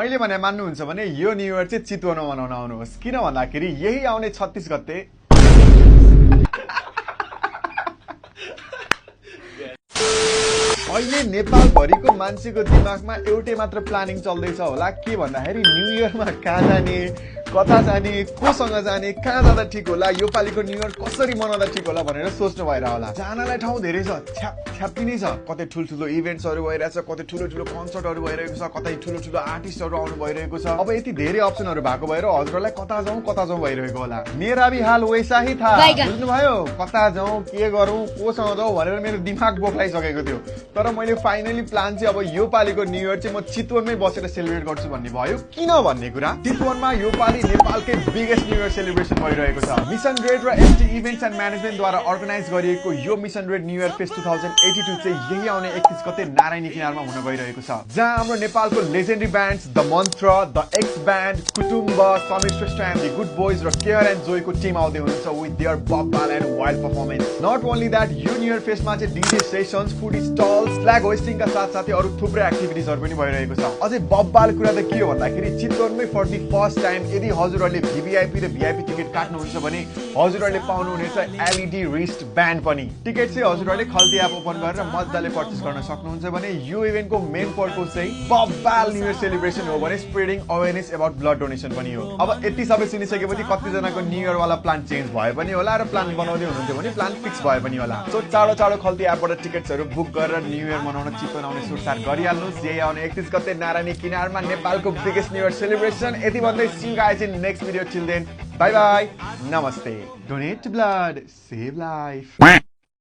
मैले भने मान्नुहुन्छ भने यो न्यू इयर चाहिँ चितवनमा मनाउन आउनुहोस् किन भन्दाखेरि यही आउने 36 गते अहिले नेपाल भरिको मान्छेको दिमागमा एउटै मात्र प्लानिङ चल्दैछ होला के भन्दाखेरि न्यू इयरमा कहाँ जाने कता जाने कोसँग जाने कहाँ जाँदा ठिक होला यो पालिको न्यू इयर कसरी मनाउँदा ठिक होला भनेर सोच्नु भएर होला जानलाई ठाउँ धेरै छ छ्याप्पी नै छ कतै ठुल्ठुलो इभेन्ट्सहरू भइरहेछ कतै ठुलो कन्सर्टहरू भइरहेको छ कतै ठुलो आर्टिस्टहरू आउनु भइरहेको छ अब यति धेरै अप्सनहरू भएको भएर हजुरहरूलाई कता जाउँ भइरहेको होला मेरा भी हाल वैसा ही था बुझ्नुभयो कता जाउँ के गरौँ कोसँग जाउँ भनेर मेरो दिमाग बोक्लाइसकेको थियो तर मैले फाइनली प्लान चाहिँ अब यो पालिको न्यू इयर चाहिँ म चितवनमै बसेर सेलिब्रेट गर्छु भन्ने भयो किन भन्ने कुरा चितवनमा यो पालि नेपालकै बिगेस्ट न्यू इयर सेलिब्रेसन भइरहेको छ मिशन रेड र एसटी इभेन्ट्स एन्ड म्यानेजमेन्टद्वारा अर्गनाइज गरिएको यो mission red new year fest 2082 चाहिँ यही आउने 31 गते नारायणी किनारमा हुन गइरहेको छ जहाँ हाम्रो नेपालको legendary bands the Mantra the X band Kutumba Sameer Shrestha and the good boys र केयर एन्ड जोयको टिम आउँदै हुनुहुन्छ विथ देयर बब्बाल and wild performance not only that यो न्यू इयर फेस्टमा चाहिँ DJ sessions food stalls flag होस्टिङका साथसाथै अरू थुप्रै एक्टिभिटिजहरू पनि भइरहेको छ अझै बब्बाल कुरा त के हो भन्दाखेरि चितवनमै फर द फर्स्ट टाइम यदि हजुरहरूले भिभिआइपी र भिआइपी टिकट काट्नुहुन्छ भने हजुरहरूले पाउनुहुनेछ एलइडी रिस्ट ब्यान्ड पनि टिकट चाहिँ हजुरहरूले खल्ती एप ओपन गरेर मजाले पर्चेस गर्न सक्नुहुन्छ भने यो इभेन्टको मेन पर्पज चाहिँ बब्बाल न्यू इयर सेलिब्रेसन हो भने spreading awareness about blood donation पनि हो अब यति सबै सुनिसकेपछि कतिजनाको न्यू इयर वाला प्लान चेन्ज भयो पनि होला र प्लान बनाउँदै हुनुहुन्थ्यो भने प्लान फिक्स भयो पनि होला सो चाँडो खल्ती एपबाट टिकट्सहरू बुक गरेर न्यू इयर मनाउन चितवन आउने सुरसार गरिहाल्नुहोस् यही आउने 31 गते नारायणी किनारमा नेपालको बिगेस्ट न्यू इयर सेलिब्रेसन यति भन्दै see you guys in next video till then bye bye namaste donate blood save life